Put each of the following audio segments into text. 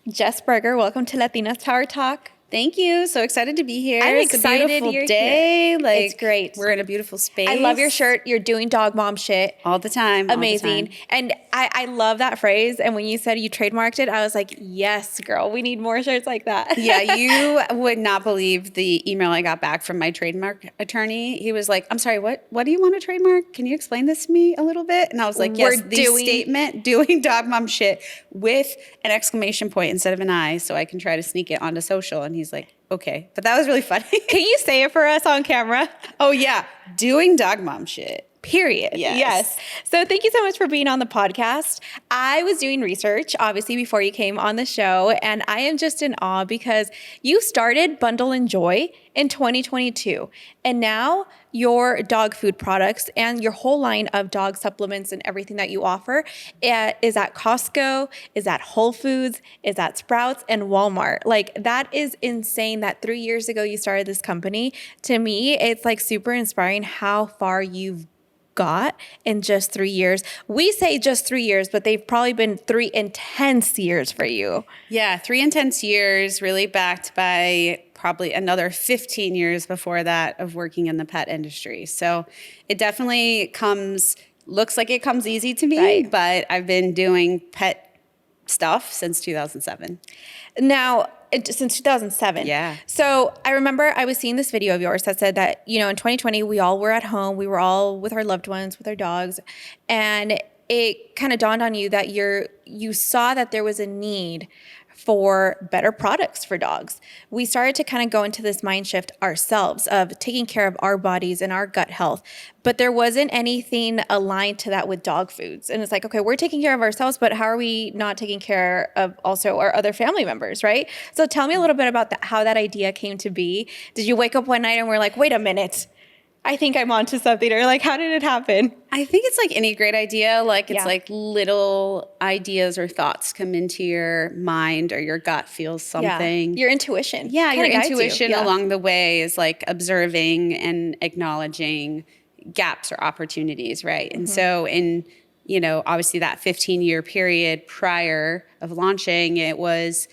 Jess Berger, welcome to Latinas Power Talk. Thank you. So excited to be here. I'm excited It's a beautiful you're day. here. Like, it's great. We're in a beautiful space. I love your shirt. You're doing dog mom shit. All the time. Amazing. All the time. And I love that phrase. And when you said you trademarked it, I was like, yes, girl, we need more shirts like that. Yeah, you would not believe the email I got back from my trademark attorney. He was like, I'm sorry, what do you want to trademark? Can you explain this to me a little bit? And I was like, yes, the statement, doing dog mom shit with an exclamation point instead of an I, so I can try to sneak it onto social. And he's like, okay. But that was really funny. Can you say it for us on camera? Oh, yeah. Doing dog mom shit. Period. Yes. So thank you so much for being on the podcast. I was doing research, obviously, before you came on the show, and I am just in awe because you started Bundle and Joy in 2022, and now your dog food products and your whole line of dog supplements and everything that you offer is at Costco, is at Whole Foods, is at Sprouts, and Walmart. Like, that is insane that 3 years ago you started this company. To me, it's like super inspiring how far you've got in just 3 years. We say just 3 years, but they've probably been 3 intense years for you. Yeah, 3 intense years, really backed by probably another 15 years before that of working in the pet industry. So it definitely looks like it comes easy to me, right? But I've been doing pet stuff since 2007. Now, since 2007. Yeah. So I remember I was seeing this video of yours that said that, in 2020, we all were at home. We were all with our loved ones, with our dogs. And it kind of dawned on you that you saw that there was a need for better products for dogs. We started to kind of go into this mind shift ourselves of taking care of our bodies and our gut health, but there wasn't anything aligned to that with dog foods. And it's like, okay, we're taking care of ourselves, but how are we not taking care of also our other family members, right? So tell me a little bit about how that idea came to be. Did you wake up one night and we're like, wait a minute, I think I'm onto something, or like, how did it happen? I think it's like any great idea. Like, it's like little ideas or thoughts come into your mind, or your gut feels something. Yeah. Your intuition. Yeah, your intuition along the way is like observing and acknowledging gaps or opportunities, right? And so in, obviously that 15-year period prior of launching, it was,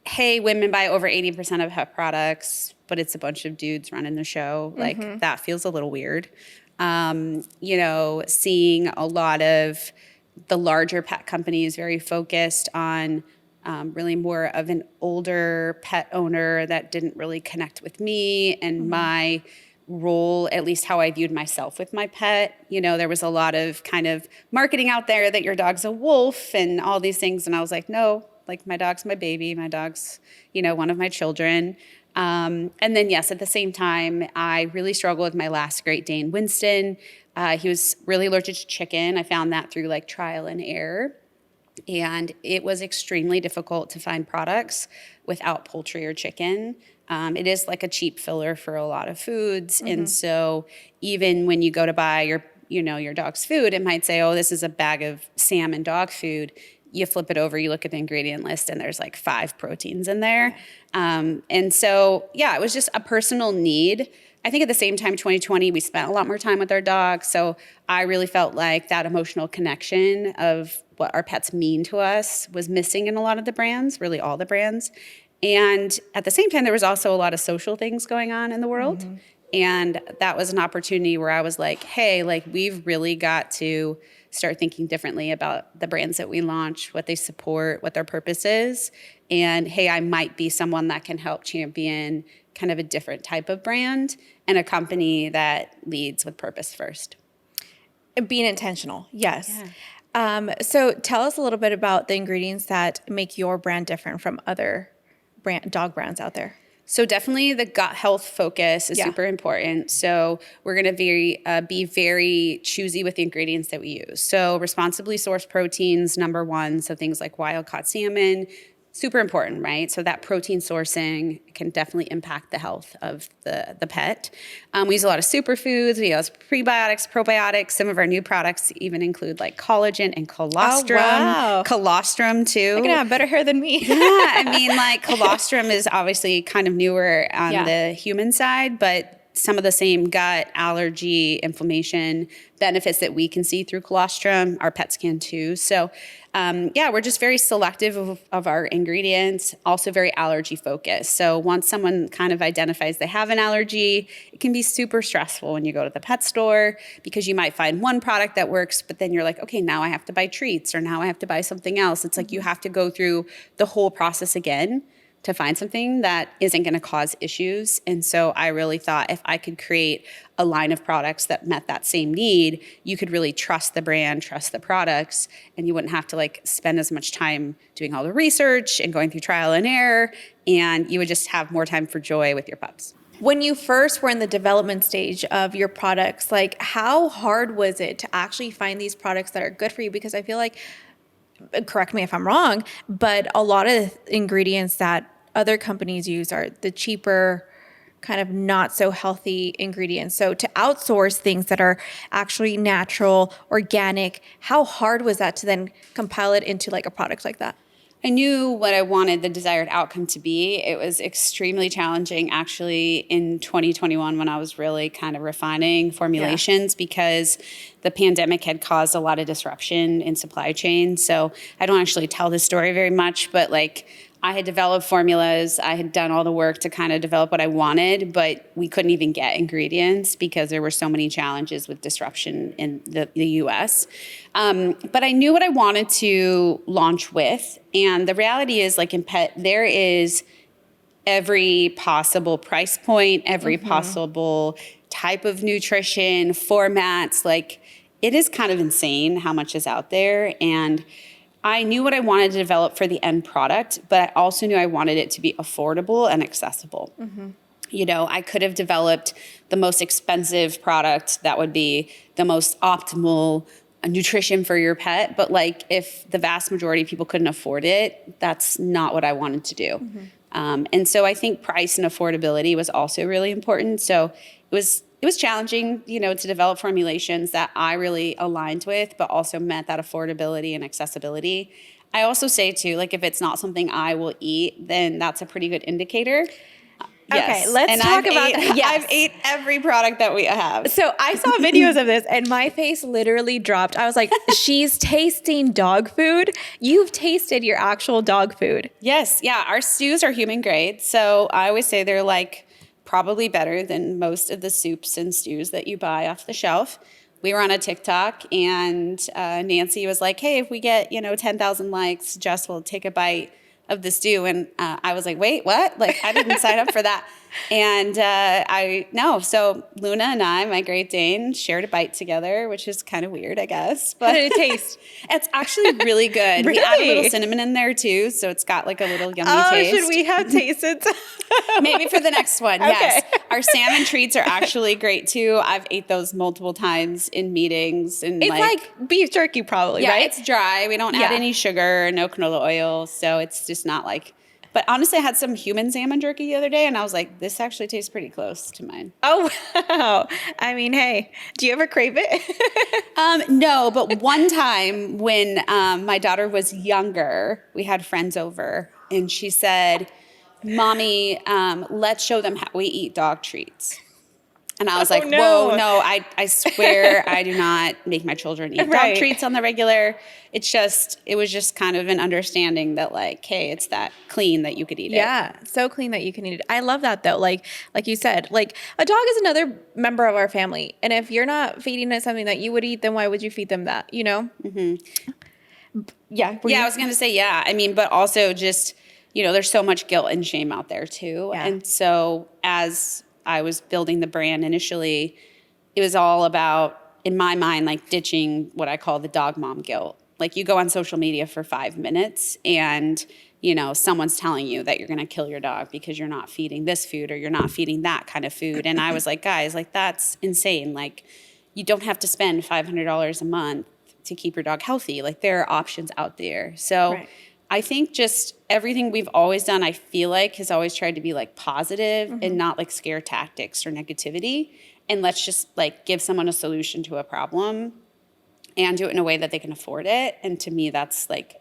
hey, women buy over 80% of pet products, but it's a bunch of dudes running the show. Like, that feels a little weird. Seeing a lot of the larger pet companies very focused on really more of an older pet owner that didn't really connect with me and my role, at least how I viewed myself with my pet. There was a lot of kind of marketing out there that your dog's a wolf and all these things. And I was like, no, like, my dog's my baby. My dog's, one of my children. And then, yes, at the same time, I really struggled with my last Great Dane, Winston. He was really allergic to chicken. I found that through like trial and error. And it was extremely difficult to find products without poultry or chicken. It is like a cheap filler for a lot of foods. And so even when you go to buy your dog's food, it might say, oh, this is a bag of salmon dog food. You flip it over, you look at the ingredient list, and there's like 5 proteins in there. And so, it was just a personal need. I think at the same time, 2020, we spent a lot more time with our dogs. So I really felt like that emotional connection of what our pets mean to us was missing in a lot of the brands, really all the brands. And at the same time, there was also a lot of social things going on in the world. And that was an opportunity where I was like, hey, like, we've really got to start thinking differently about the brands that we launch, what they support, what their purpose is. And hey, I might be someone that can help champion kind of a different type of brand and a company that leads with purpose first. Being intentional, yes. Yeah. So tell us a little bit about the ingredients that make your brand different from other dog brands out there. So definitely the gut health focus is super important. So we're going to be very choosy with the ingredients that we use. So responsibly sourced proteins, number one. So things like wild-caught salmon, super important, right? So that protein sourcing can definitely impact the health of the pet. We use a lot of superfoods. We use prebiotics, probiotics. Some of our new products even include like collagen and colostrum. Oh, wow. Colostrum too. You're going to have better hair than me. Yeah, I mean, like, colostrum is obviously kind of newer on the human side, but some of the same gut, allergy, inflammation benefits that we can see through colostrum. Our pets can too. So we're just very selective of our ingredients, also very allergy focused. So once someone kind of identifies they have an allergy, it can be super stressful when you go to the pet store because you might find one product that works, but then you're like, okay, now I have to buy treats or now I have to buy something else. It's like you have to go through the whole process again to find something that isn't going to cause issues. And so I really thought if I could create a line of products that met that same need, you could really trust the brand, trust the products, and you wouldn't have to like spend as much time doing all the research and going through trial and error, and you would just have more time for joy with your pups. When you first were in the development stage of your products, like how hard was it to actually find these products that are good for you? Because I feel like, correct me if I'm wrong, but a lot of ingredients that other companies use are the cheaper, kind of not so healthy ingredients. So to outsource things that are actually natural, organic, how hard was that to then compile it into like a product like that? I knew what I wanted the desired outcome to be. It was extremely challenging actually in 2021 when I was really kind of refining formulations because the pandemic had caused a lot of disruption in supply chain. So I don't actually tell this story very much, but like I had developed formulas. I had done all the work to kind of develop what I wanted, but we couldn't even get ingredients because there were so many challenges with disruption in the US. But I knew what I wanted to launch with. And the reality is, like in pet, there is every possible price point, every possible type of nutrition, formats. Like it is kind of insane how much is out there. And I knew what I wanted to develop for the end product, but I also knew I wanted it to be affordable and accessible. You know, I could have developed the most expensive product that would be the most optimal nutrition for your pet, but like if the vast majority of people couldn't afford it, that's not what I wanted to do. And so I think price and affordability was also really important. So it was challenging, you know, to develop formulations that I really aligned with, but also met that affordability and accessibility. I also say too, like if it's not something I will eat, then that's a pretty good indicator. Okay, let's talk about that. Yes. I've ate every product that we have. So I saw videos of this and my face literally dropped. I was like, she's tasting dog food. You've tasted your actual dog food. Yes. Yeah. Our stews are human grade. So I always say they're like probably better than most of the soups and stews that you buy off the shelf. We were on a TikTok and Nancy was like, hey, if we get, 10,000 likes, Jess will take a bite of the stew. And I was like, wait, what? Like, I didn't sign up for that. And so Luna and I, my Great Dane, shared a bite together, which is kind of weird, I guess. But how did it taste? It's actually really good. Really? We add a little cinnamon in there too, so it's got like a little yummy taste. Should we have tasted some? Maybe for the next one, Okay. yes. Our salmon treats are actually great too. I've ate those multiple times in meetings. And It's like beef jerky probably, yeah, right? it's dry. We don't add any sugar, no canola oil, so it's just not like. But honestly, I had some human salmon jerky the other day, and I was like, this actually tastes pretty close to mine. Oh, wow. I mean, hey, do you ever crave it? No, but one time when my daughter was younger, we had friends over, and she said, Mommy, let's show them how we eat dog treats. And I was like, no. whoa, no, I swear I do not make my children eat dog treats on the regular. It was just kind of an understanding that like, hey, it's that clean that you could eat it. Yeah, so clean that you can eat it. I love that though. Like you said, like a dog is another member of our family. And if you're not feeding it something that you would eat, then why would you feed them that, Mm-hmm. Yeah. I was going to say, yeah. I mean, but also just, there's so much guilt and shame out there too. Yeah. And so as I was building the brand initially, it was all about, in my mind, like ditching what I call the dog mom guilt. Like you go on social media for 5 minutes and, someone's telling you that you're going to kill your dog because you're not feeding this food or you're not feeding that kind of food. And I was like, guys, like that's insane. Like you don't have to spend $500 a month to keep your dog healthy. Like there are options out there. So right. I think just everything we've always done, I feel like, has always tried to be like positive and not like scare tactics or negativity. And let's just like give someone a solution to a problem and do it in a way that they can afford it. And to me, that's like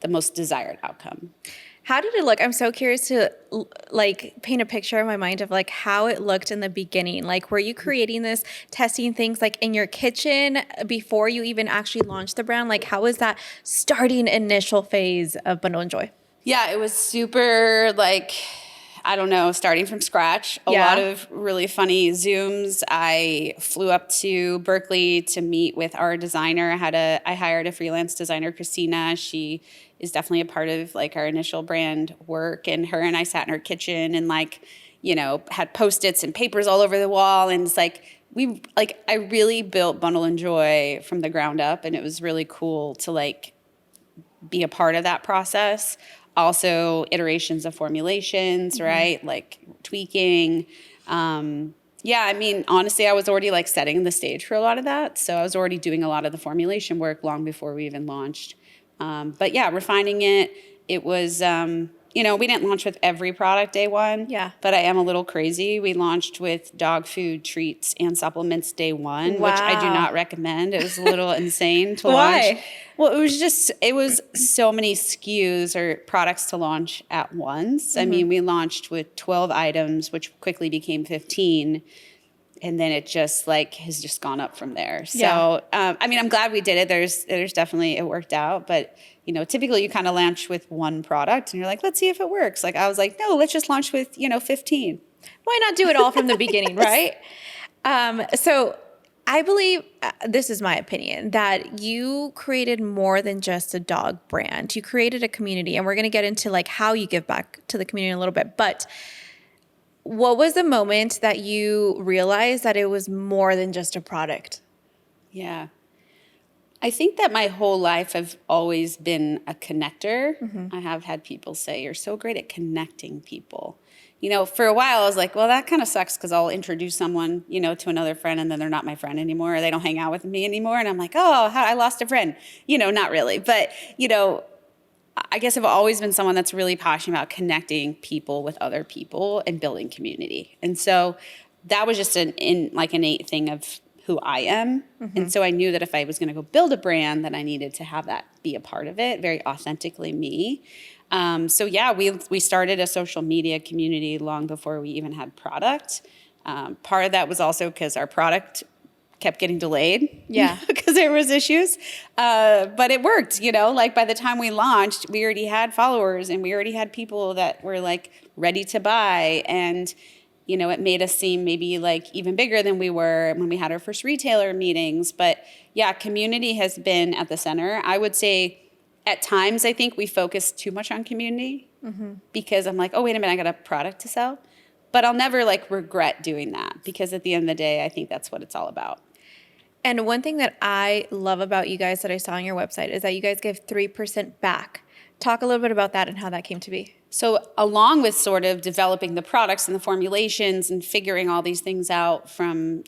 the most desired outcome. How did it look? I'm so curious to like paint a picture in my mind of like how it looked in the beginning. Like, were you creating this, testing things like in your kitchen before you even actually launched the brand? Like, how was that starting initial phase of Bundle and Joy? Yeah, it was super like, I don't know, starting from scratch. A lot of really funny Zooms. I flew up to Berkeley to meet with our designer. I hired a freelance designer, Christina. She is definitely a part of like our initial brand work. And her and I sat in her kitchen and like, you know, had Post-its and papers all over the wall. And it's like, I really built Bundle and Joy from the ground up. And it was really cool to like be a part of that process. Also, iterations of formulations, right? Like tweaking. Yeah, I mean, honestly, I was already like setting the stage for a lot of that. So I was already doing a lot of the formulation work long before we even launched. But yeah, refining it. It was, you know, we didn't launch with every product day one. Yeah. But I am a little crazy. We launched with dog food, treats, and supplements day one, which I do not recommend. It was a little insane to launch. Why? Well, it was so many SKUs or products to launch at once. I mean, we launched with 12 items, which quickly became 15. And then it just like has just gone up from there. So, I mean, I'm glad we did it. There's definitely, it worked out. But, you know, typically you kind of launch with one product and you're like, let's see if it works. Like I was like, no, let's just launch with, 15. Why not do it all from the beginning, right? So I believe, this is my opinion, that you created more than just a dog brand. You created a community, and we're going to get into like how you give back to the community in a little bit. But what was the moment that you realized that it was more than just a product? Yeah. I think that my whole life I've always been a connector. I have had people say, you're so great at connecting people. You know, for a while I was like, well, that kind of sucks because I'll introduce someone, to another friend and then they're not my friend anymore or they don't hang out with me anymore. And I'm like, oh, I lost a friend. Not really. But, I guess I've always been someone that's really passionate about connecting people with other people and building community. And so that was just an innate thing of who I am. And so I knew that if I was going to go build a brand, that I needed to have that be a part of it, very authentically me. So yeah, we started a social media community long before we even had product. Part of that was also because our product kept getting delayed. Yeah. Because there was issues. But it worked, like by the time we launched, we already had followers and we already had people that were like ready to buy. And, it made us seem maybe like even bigger than we were when we had our first retailer meetings. But yeah, community has been at the center. I would say at times, I think we focus too much on community because I'm like, oh, wait a minute, I got a product to sell. But I'll never regret doing that because at the end of the day, I think that's what it's all about. And one thing that I love about you guys that I saw on your website is that you guys give 3% back. Talk a little bit about that and how that came to be. So along with sort of developing the products and the formulations and figuring all these things out from,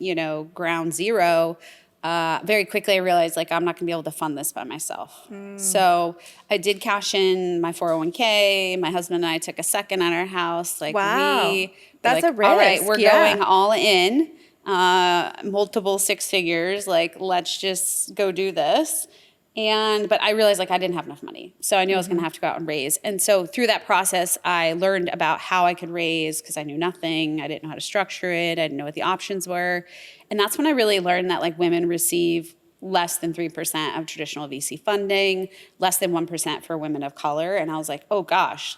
ground zero, very quickly I realized I'm not gonna be able to fund this by myself. So I did cash in my 401k. My husband and I took a second on our house. Wow. That's a risk. All right, we're going all in. Multiple six figures, let's just go do this. But I realized I didn't have enough money. So I knew I was going to have to go out and raise. And so through that process, I learned about how I could raise because I knew nothing. I didn't know how to structure it. I didn't know what the options were. And that's when I really learned that women receive less than 3% of traditional VC funding, less than 1% for women of color. And I was like, oh gosh,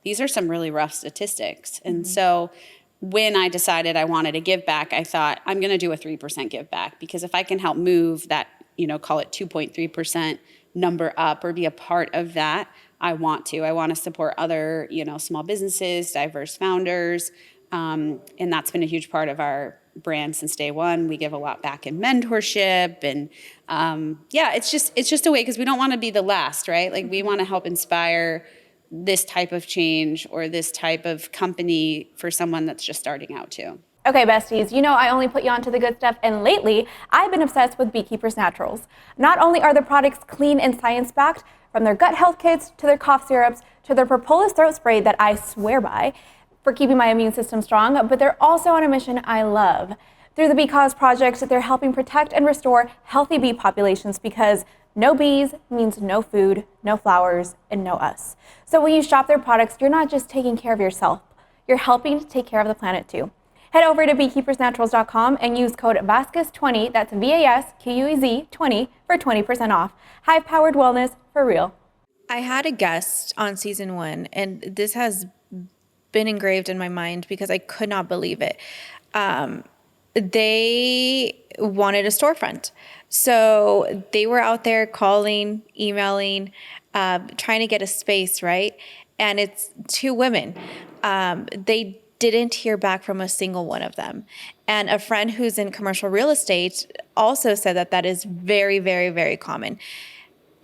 these are some really rough statistics. And so when I decided I wanted to give back, I thought I'm going to do a 3% give back because if I can help move that, call it 2.3% number up or be a part of that, I want to. I want to support other, small businesses, diverse founders. And that's been a huge part of our brand since day one. We give a lot back in mentorship and it's just a way because we don't want to be the last, right? We want to help inspire this type of change or this type of company for someone that's just starting out too. Okay, besties, I only put you onto the good stuff, and lately, I've been obsessed with Beekeepers Naturals. Not only are their products clean and science-backed, from their gut health kits, to their cough syrups, to their propolis throat spray that I swear by for keeping my immune system strong, but they're also on a mission I love. Through the Bee Cause Project, they're helping protect and restore healthy bee populations because no bees means no food, no flowers, and no us. So when you shop their products, you're not just taking care of yourself, you're helping to take care of the planet too. Head over to beekeepersnaturals.com and use code VASQUEZ20, that's VASQUEZ 20, for 20% off. Hive-powered wellness for real. I had a guest on season 1, and this has been engraved in my mind because I could not believe it. They wanted a storefront. So they were out there calling, emailing, trying to get a space, right? And it's 2 women. They didn't hear back from a single one of them. And a friend who's in commercial real estate also said that that is very, very, very common.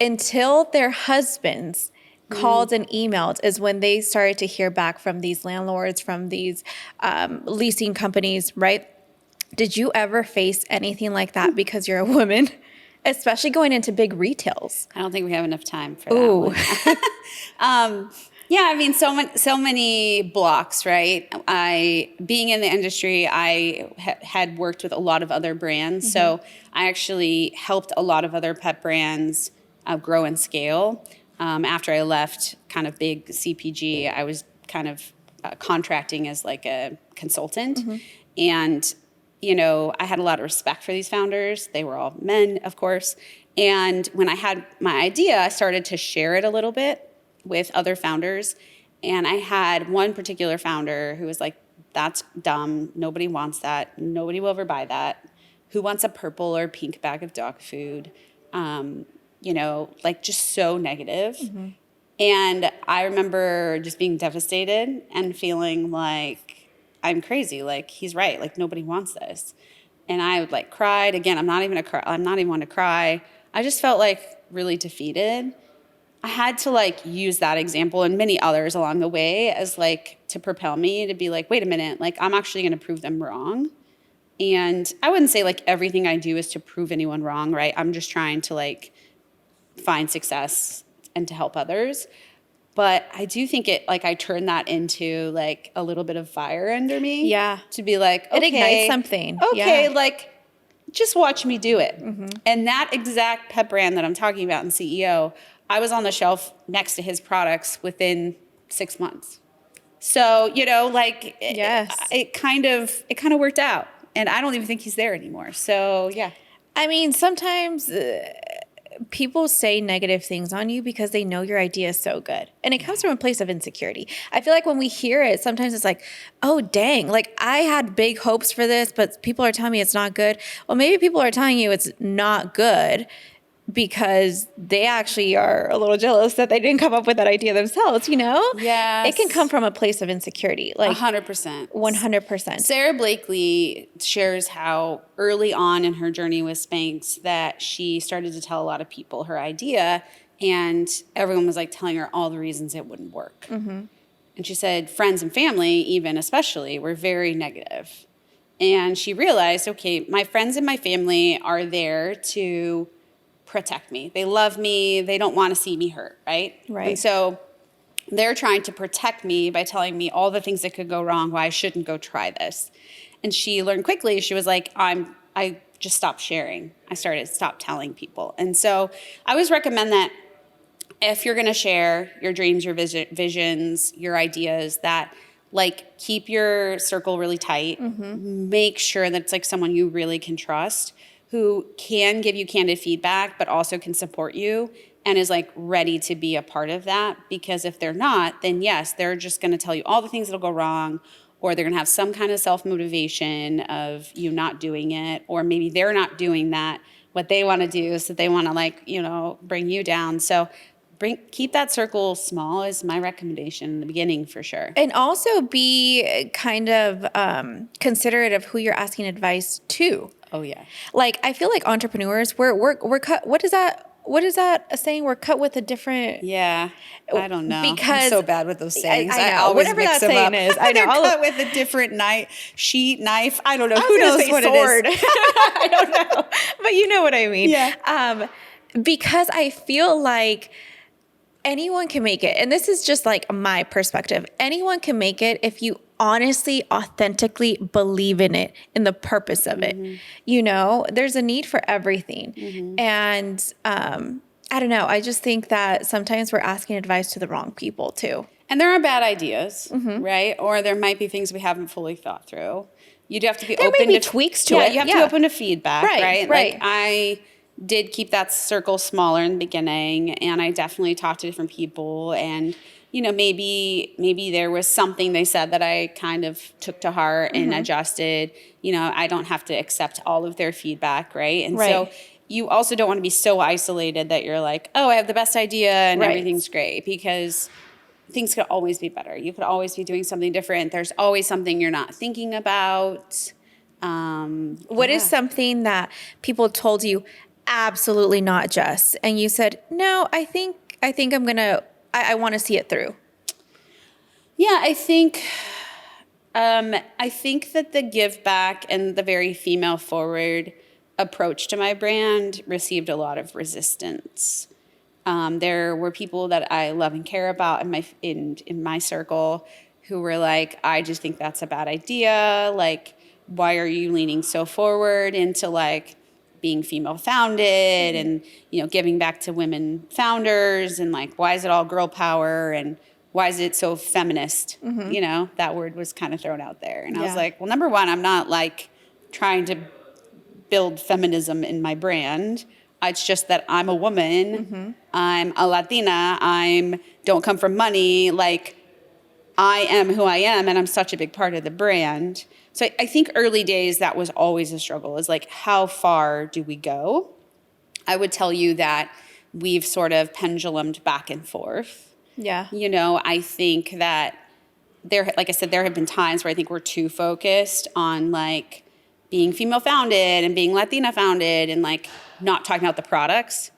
Until their husbands called and emailed is when they started to hear back from these landlords, from these leasing companies, right? Did you ever face anything like that because you're a woman, especially going into big retails? I don't think we have enough time for that one. Yeah, I mean, so many blocks, right? Being in the industry, I had worked with a lot of other brands. So I actually helped a lot of other pet brands grow and scale. After I left kind of big CPG, I was kind of contracting as like a consultant. And, you know, I had a lot of respect for these founders. They were all men, of course. And when I had my idea, I started to share it a little bit with other founders. And I had one particular founder who was like, that's dumb. Nobody wants that. Nobody will ever buy that. Who wants a purple or pink bag of dog food? You know, like just so negative. And I remember just being devastated and feeling like I'm crazy. Like he's right. Like nobody wants this. And I would like cried again. I'm not even one to cry. I just felt like really defeated. I had to like use that example and many others along the way as like to propel me to be like, wait a minute, like I'm actually going to prove them wrong. And I wouldn't say like everything I do is to prove anyone wrong, right? I'm just trying to like find success and to help others. But I do think it, like I turned that into like a little bit of fire under me. Yeah. To be like, okay. It ignites something. Okay, Yeah. like just watch me do it. And that exact pet brand that I'm talking about in CEO, I was on the shelf next to his products within 6 months. So, you know, like Yes. it kind of worked out. And I don't even think he's there anymore. So, yeah. I mean, sometimes people say negative things on you because they know your idea is so good. And it comes from a place of insecurity. I feel like when we hear it, sometimes it's like, oh, dang, like I had big hopes for this, but people are telling me it's not good. Well, maybe people are telling you it's not good because they actually are a little jealous that they didn't come up with that idea themselves, you know? Yes. It can come from a place of insecurity. Like 100%. 100%. Sarah Blakely shares how early on in her journey with Spanx that she started to tell a lot of people her idea, and everyone was like telling her all the reasons it wouldn't work. And she said friends and family, even especially, were very negative. And she realized, okay, my friends and my family are there to protect me. They love me. They don't want to see me hurt, right? Right. And so they're trying to protect me by telling me all the things that could go wrong, why I shouldn't go try this. And she learned quickly. She was like, I just stopped sharing. I stopped telling people. And so I always recommend that if you're going to share your dreams, your visions, your ideas, that like keep your circle really tight. Make sure that it's like someone you really can trust, who can give you candid feedback, but also can support you and is like ready to be a part of that. Because if they're not, then yes, they're just going to tell you all the things that'll go wrong, or they're going to have some kind of self-motivation of you not doing it, or maybe they're not doing that, what they want to do, so they want to like, you know, bring you down. So keep that circle small is my recommendation in the beginning for sure. And also be kind of considerate of who you're asking advice to. Oh yeah. Like I feel like entrepreneurs, we're cut. What is that a saying? We're cut with a different. Yeah, I don't know. Because I'm so bad with those sayings. I know. always Whatever mix that them saying up. is, I know. They're cut with a different knife. I don't know. I was Who gonna knows say what sword. it is? I don't know, but you know what I mean. Yeah. Because I feel like anyone can make it, and this is just like my perspective. Anyone can make it if you honestly, authentically believe in it, in the purpose of it. You know, there's a need for everything. And I don't know. I just think that sometimes we're asking advice to the wrong people too. And there are bad ideas, right? Or there might be things we haven't fully thought through. You do have to be There open may be to tweaks to yeah, it. you have to be open to feedback, right? Right. Like I did keep that circle smaller in the beginning, and I definitely talked to different people, and you know, maybe there was something they said that I kind of took to heart and adjusted. You know, I don't have to accept all of their feedback, right? And so you also don't want to be so isolated that you're like, oh, I have the best idea and everything's great, because things could always be better. You could always be doing something different. There's always something you're not thinking about. What is something that people told you, absolutely not, Jess, and you said, no, I think I'm gonna, I want to see it through? Yeah, I think that the give back and the very female forward approach to my brand received a lot of resistance. There were people that I love and care about in my circle who were like, I just think that's a bad idea. Like, why are you leaning so forward into like being female founded and, you know, giving back to women founders, and like, why is it all girl power and why is it so feminist? You know, that word was kind of thrown out there. And I was like, well, number one, I'm not like trying to build feminism in my brand. It's just that I'm a woman. I'm a Latina. Don't come from money. Like, I am who I am, and I'm such a big part of the brand. So I think early days, that was always a struggle, is like, how far do we go? I would tell you that we've sort of pendulumed back and forth. Yeah. You know, I think that like I said, there have been times where I think we're too focused on like being female founded and being Latina founded and like not talking about the products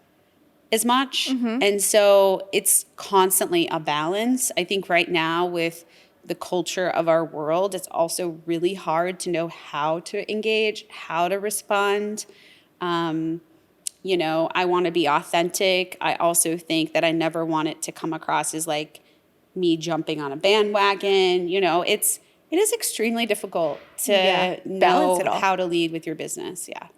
as much. And so it's constantly a balance. I think right now with the culture of our world, it's also really hard to know how to engage, how to respond. You know, I want to be authentic. I also think that I never want it to come across as like me jumping on a bandwagon. You know, it is extremely difficult to balance know it all. how to lead with your business. Yeah.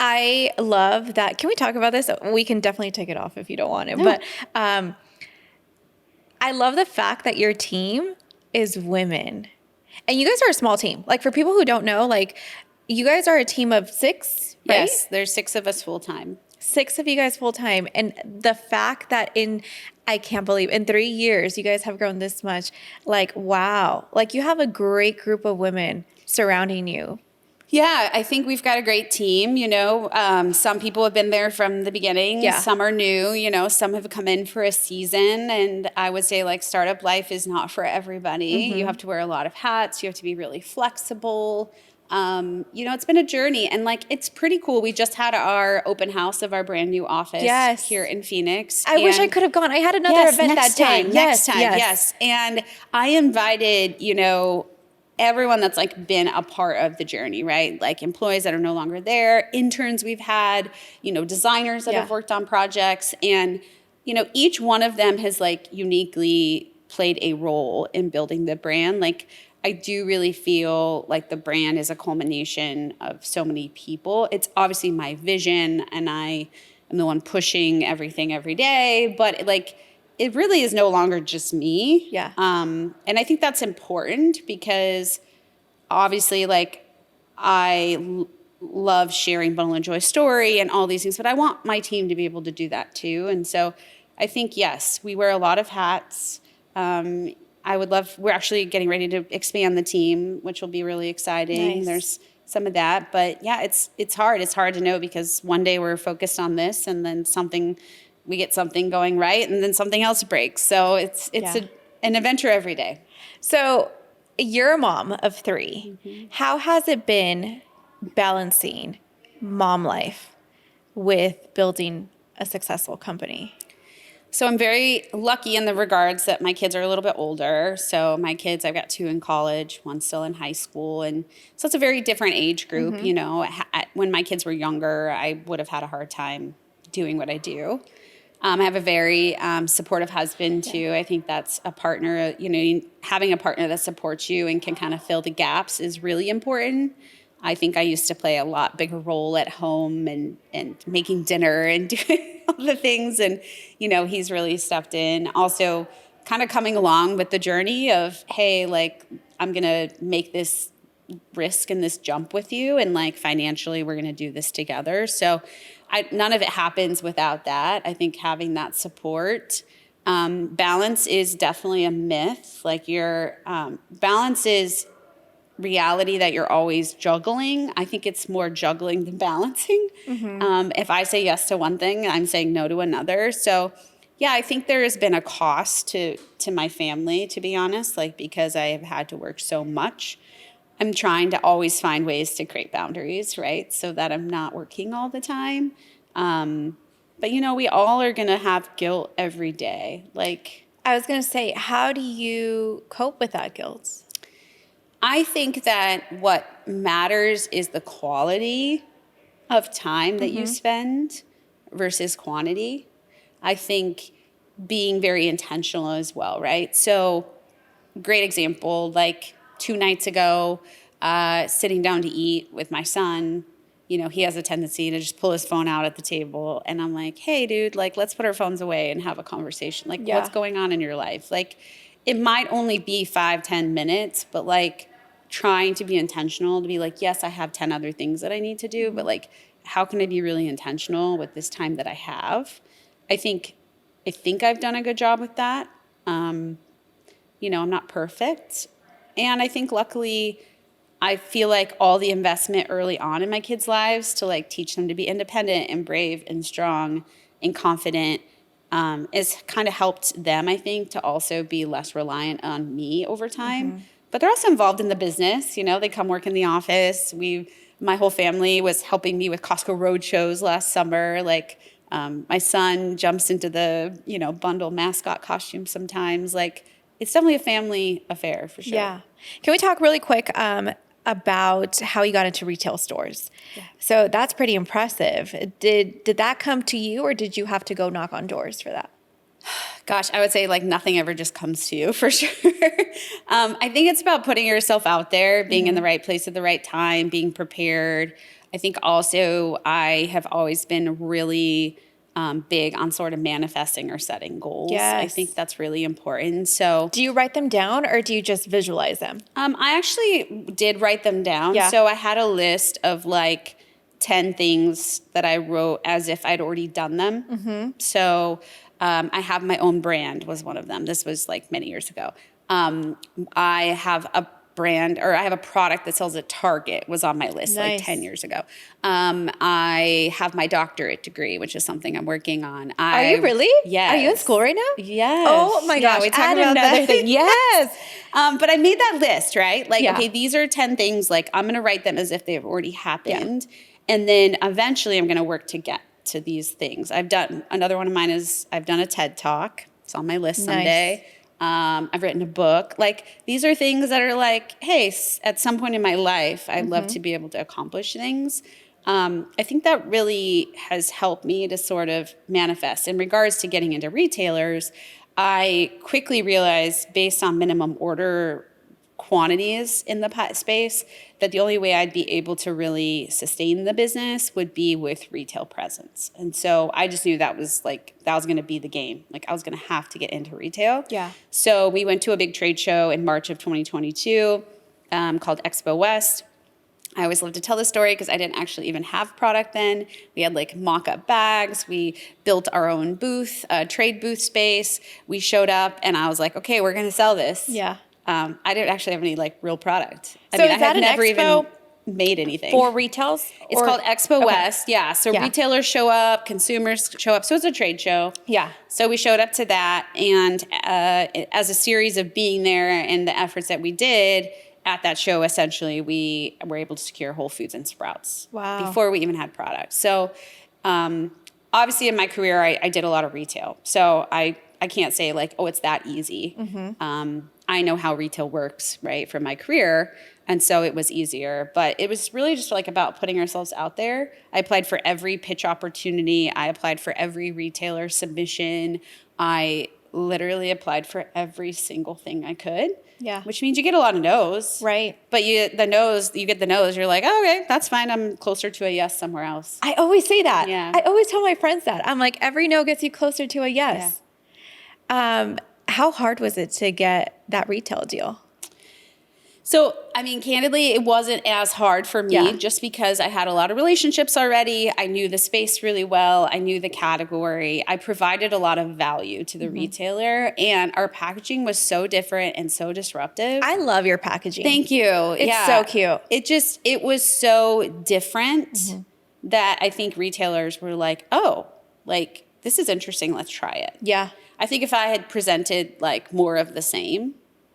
I love that. Can we talk about this? We can definitely take it off if you don't want it. No. But I love the fact that your team is women. And you guys are a small team. Like, for people who don't know, like, you guys are a team of 6, right? Yes, there's 6 of us full time. 6 of you guys full time. And the fact that I can't believe in 3 years you guys have grown this much. Like, wow. Like, you have a great group of women surrounding you. Yeah, I think we've got a great team. You know, some people have been there from the beginning. Yeah. Some are new. You know, some have come in for a season. And I would say like startup life is not for everybody. You have to wear a lot of hats. You have to be really flexible. You know, it's been a journey, and like, it's pretty cool. We just had our open house of our brand new office here in Phoenix. I wish I could have gone. I had another event that day. Next time. Yes. And I invited, you know, everyone that's like been a part of the journey, right? Like employees that are no longer there, interns we've had, you know, designers that have worked on projects. And, you know, each one of them has like uniquely played a role in building the brand. Like, I do really feel like the brand is a culmination of so many people. It's obviously my vision, and I am the one pushing everything every day, but like, it really is no longer just me. Yeah. And I think that's important because obviously, like, I love sharing Bundle and Joy story and all these things, but I want my team to be able to do that too. And so I think, yes, we wear a lot of hats. We're actually getting ready to expand the team, which will be really exciting. Nice. There's some of that, but yeah, it's hard. It's hard to know because one day we're focused on this, and then we get something going right, and then something else breaks. So it's an adventure every day. So you're a mom of 3. How has it been balancing mom life with building a successful company? So I'm very lucky in the regards that my kids are a little bit older. So my kids, I've got 2 in college, 1 still in high school. And so it's a very different age group. You know, when my kids were younger, I would have had a hard time doing what I do. I have a very supportive husband too. I think that's a partner, having a partner that supports you and can kind of fill the gaps is really important. I think I used to play a lot bigger role at home and making dinner and doing all the things. And, he's really stepped in. Also kind of coming along with the journey of, hey, like, I'm going to make this risk and this jump with you. And like financially, we're going to do this together. So none of it happens without that. I think having that support. Balance is definitely a myth. Like balance is reality that you're always juggling. I think it's more juggling than balancing. If I say yes to one thing, I'm saying no to another. So yeah, I think there has been a cost to my family, to be honest, like because I have had to work so much. I'm trying to always find ways to create boundaries, right? So that I'm not working all the time. But we all are going to have guilt every day. Like, I was going to say, how do you cope with that guilt? I think that what matters is the quality of time that you spend versus quantity. I think being very intentional as well, right? So great example, like 2 nights ago, sitting down to eat with my son, he has a tendency to just pull his phone out at the table. And I'm like, hey, dude, like, let's put our phones away and have a conversation. Like, what's going on in your life? Like, it might only be 5-10 minutes, but like trying to be intentional to be like, yes, I have 10 other things that I need to do, but like, how can I be really intentional with this time that I have? I think I've done a good job with that. I'm not perfect. And I think luckily I feel like all the investment early on in my kids' lives to like teach them to be independent and brave and strong and confident has kind of helped them, I think, to also be less reliant on me over time. But they're also involved in the business. They come work in the office. My whole family was helping me with Costco road shows last summer. Like my son jumps into the, bundle mascot costume sometimes. Like it's definitely a family affair for sure. Yeah. Can we talk really quick about how you got into retail stores? Yeah. So that's pretty impressive. Did that come to you, or did you have to go knock on doors for that? Gosh, I would say like nothing ever just comes to you for sure. I think it's about putting yourself out there, being in the right place at the right time, being prepared. I think also I have always been really big on sort of manifesting or setting goals. Yes. I think that's really important. So do you write them down or do you just visualize them? I actually did write them down. Yeah. So I had a list of like 10 things that I wrote as if I'd already done them. So I have my own brand was one of them. This was like many years ago. I have a brand, or I have a product that sells at Target was on my list like 10 years ago. I have my doctorate degree, which is something I'm working on. Are you really? Yes. Are you in school right now? Yes. Oh my gosh. We talk add about another that. thing. Yes. But I made that list, right? Like, okay, these are 10 things. Like, I'm going to write them as if they've already happened. Yeah. And then eventually I'm going to work to get to these things. Another one of mine is I've done a TED Talk. It's on my list someday. I've written a book. Like, these are things that are like, hey, at some point in my life, I'd love to be able to accomplish things. I think that really has helped me to sort of manifest. In regards to getting into retailers, I quickly realized, based on minimum order quantities in the pet space, that the only way I'd be able to really sustain the business would be with retail presence. And so I just knew that was going to be the game. Like, I was going to have to get into retail. Yeah. So we went to a big trade show in March of 2022 called Expo West. I always love to tell this story because I didn't actually even have product then. We had like mock-up bags. We built our own booth, trade booth space. We showed up and I was like, okay, we're going to sell this. Yeah. I didn't actually have any like real product. I had never even made anything. For retails? It's called Expo West. Yeah. So retailers show up, consumers show up. So it's a trade show. Yeah. So we showed up to that. And as a series of being there and the efforts that we did at that show, essentially, we were able to secure Whole Foods and Sprouts. Wow. Before we even had products. So obviously in my career, I did a lot of retail. So I can't say like, oh, it's that easy. I know how retail works, right, from my career. And so it was easier, but it was really just like about putting ourselves out there. I applied for every pitch opportunity. I applied for every retailer submission. I literally applied for every single thing I could. Yeah. Which means you get a lot of no's. Right. But you get the no's, you're like, oh, okay, that's fine. I'm closer to a yes somewhere else. I always say that. Yeah. I always tell my friends that. I'm like, every no gets you closer to a yes. How hard was it to get that retail deal? So, I mean, candidly, it wasn't as hard for me just because I had a lot of relationships already. I knew the space really well. I knew the category. I provided a lot of value to the retailer, and our packaging was so different and so disruptive. I love your packaging. Thank you. It's so cute. It was so different that I think retailers were like, oh, like, this is interesting. Let's try it. Yeah. I think if I had presented like more of the same,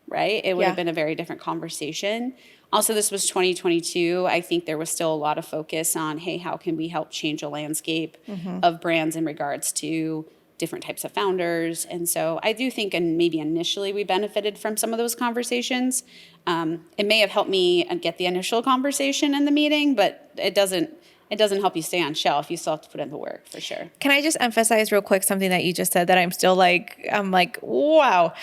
right, it would have been a very different conversation. Also, this was 2022. I think there was still a lot of focus on, hey, how can we help change the landscape of brands in regards to different types of founders? And so I do think, and maybe initially we benefited from some of those conversations. It may have helped me get the initial conversation in the meeting, but it doesn't help you stay on shelf. You still have to put in the work for sure. Can I just emphasize real quick something that you just said that I'm like, wow.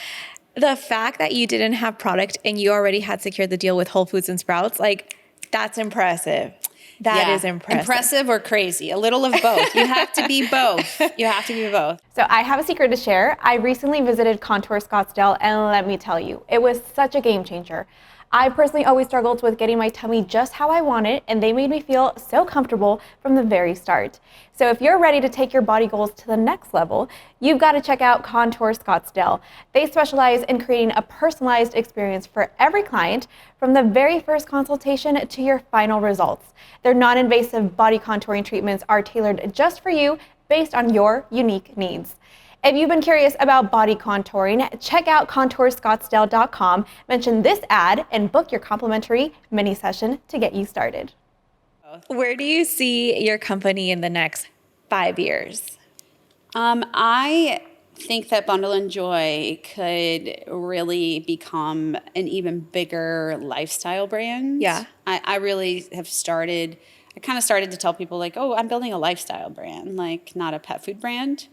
The fact that you didn't have product and you already had secured the deal with Whole Foods and Sprouts, like, that's impressive. That is impressive. Impressive or crazy? A little of both. You have to be both. You have to be both. So I have a secret to share. I recently visited Contour Scottsdale, and let me tell you, it was such a game changer. I personally always struggled with getting my tummy just how I want it, and they made me feel so comfortable from the very start. So if you're ready to take your body goals to the next level, you've got to check out Contour Scottsdale. They specialize in creating a personalized experience for every client, from the very first consultation to your final results. Their non-invasive body contouring treatments are tailored just for you based on your unique needs. If you've been curious about body contouring, check out contourscottsdale.com, mention this ad, and book your complimentary mini session to get you started. Where do you see your company in the next 5 years? I think that Bundle and Joy could really become an even bigger lifestyle brand. Yeah. I really have started, I kind of started to tell people like, oh, I'm building a lifestyle brand, like not a pet food brand.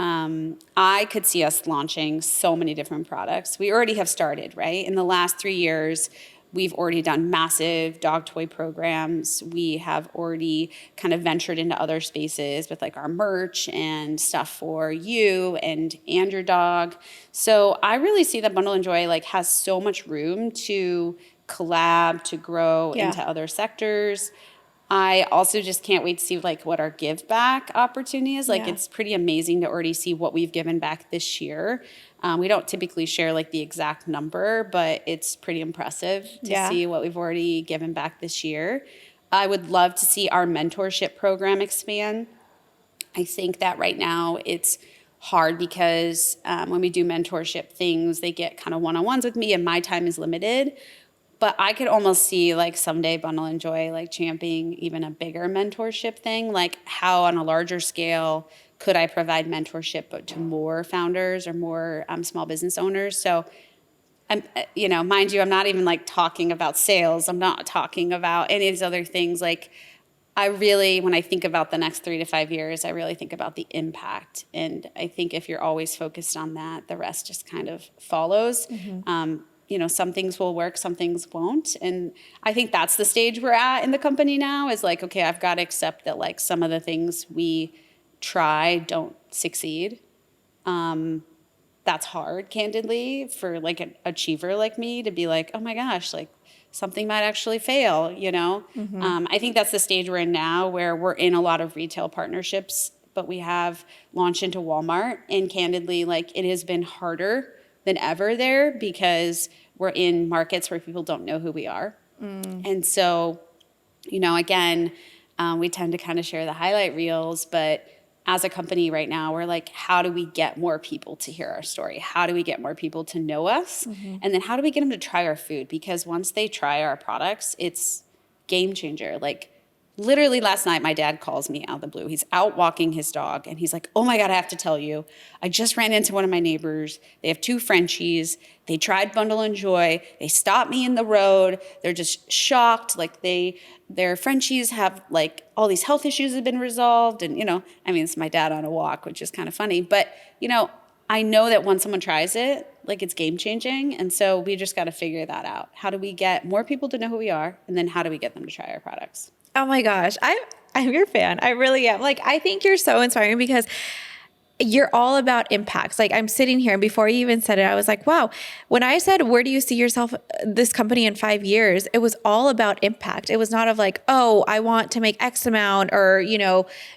I could see us launching so many different products. We already have started, right? In the last 3 years, we've already done massive dog toy programs. We have already kind of ventured into other spaces with like our merch and stuff for you and your dog. So I really see that Bundle and Joy like has so much room to collab, to grow into other sectors. I also just can't wait to see like what our give back opportunity is. Like it's pretty amazing to already see what we've given back this year. We don't typically share like the exact number, but it's pretty impressive to see what we've already given back this year. I would love to see our mentorship program expand. I think that right now it's hard because when we do mentorship things, they get kind of one-on-ones with me and my time is limited. But I could almost see like someday Bundle and Joy like championing even a bigger mentorship thing. Like how on a larger scale could I provide mentorship but to more founders or more small business owners? So, mind you, I'm not even like talking about sales. I'm not talking about any of these other things. Like I really, when I think about the next 3 to 5 years, I really think about the impact. And I think if you're always focused on that, the rest just kind of follows. Some things will work, some things won't. And I think that's the stage we're at in the company now is like, okay, I've got to accept that like some of the things we try don't succeed. That's hard, candidly, for like an achiever like me to be like, oh my gosh, like something might actually fail, I think that's the stage we're in now where we're in a lot of retail partnerships, but we have launched into Walmart. And candidly, like it has been harder than ever there because we're in markets where people don't know who we are. And so, again, we tend to kind of share the highlight reels, but as a company right now, we're like, how do we get more people to hear our story? How do we get more people to know us? And then how do we get them to try our food? Because once they try our products, it's game changer. Like literally last night, my dad calls me out of the blue. He's out walking his dog, and he's like, oh my God, I have to tell you, I just ran into one of my neighbors. They have 2 Frenchies. They tried Bundle and Joy. They stopped me in the road. They're just shocked. Like their Frenchies have like all these health issues have been resolved. And, I mean, it's my dad on a walk, which is kind of funny. But, I know that once someone tries it, like it's game changing. And so we just got to figure that out. How do we get more people to know who we are? And then how do we get them to try our products? Oh my gosh. I'm your fan. I really am. Like, I think you're so inspiring because you're all about impacts. Like, I'm sitting here and before you even said it, I was like, wow, when I said, where do you see yourself, this company in 5 years? It was all about impact. It was not of like, oh, I want to make X amount or,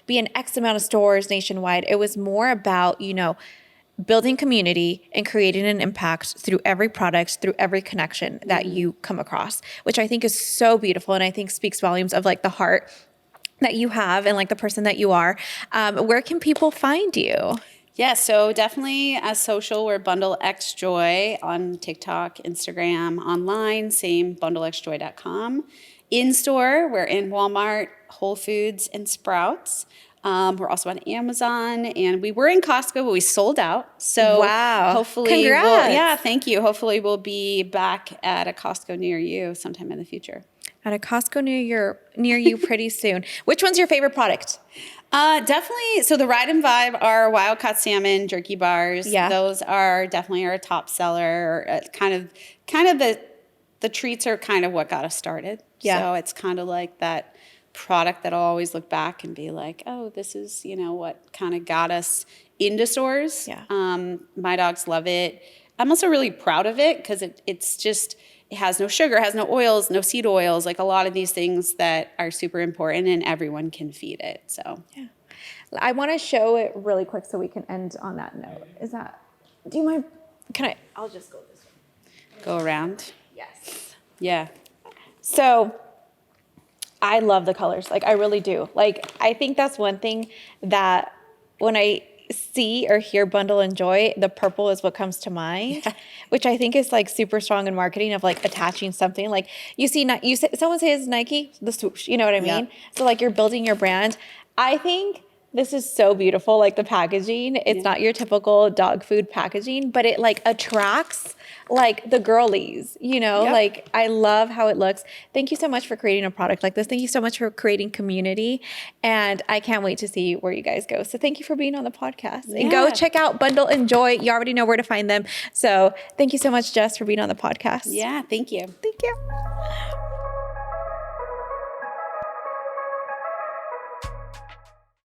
be in X amount of stores nationwide. It was more about, building community and creating an impact through every product, through every connection that you come across, which I think is so beautiful. And I think speaks volumes of like the heart that you have and like the person that you are. Where can people find you? Yeah, so definitely as social, we're Bundle X Joy on TikTok, Instagram, online, same bundlexjoy.com. In store, we're in Walmart, Whole Foods, and Sprouts. We're also on Amazon, and we were in Costco, but we sold out. So wow, hopefully, congrats. thank you. Hopefully, we'll be back at a Costco near you sometime in the future. At a Costco near you pretty soon. Which one's your favorite product? Definitely. So the Ride and Vibe are wild caught salmon jerky bars. Yeah. Those are definitely our top seller. Kind of the treats are kind of what got us started. Yeah. So it's kind of like that product that I'll always look back and be like, oh, this is, what kind of got us into stores. Yeah. My dogs love it. I'm also really proud of it because it's just, it has no sugar, has no oils, no seed oils, like a lot of these things that are super important and everyone can feed it. So yeah. I want to show it really quick so we can end on that note. Do you mind? I'll just go this way. Go around. Yes. Yeah. So I love the colors. Like, I really do. Like, I think that's one thing that when I see or hear Bundle and Joy, the purple is what comes to mind, which I think is like super strong in marketing of like attaching something. Like someone says Nike, the swoosh, you know what I mean? Yeah. So like you're building your brand. I think this is so beautiful. Like the packaging, it's not your typical dog food packaging, but it like attracts like the girlies, like I love how it looks. Thank you so much for creating a product like this. Thank you so much for creating community. And I can't wait to see where you guys go. So thank you for being on the podcast and go check out Bundle and Joy. You already know where to find them. So thank you so much, Jess, for being on the podcast. Yeah. Thank you. Thank you.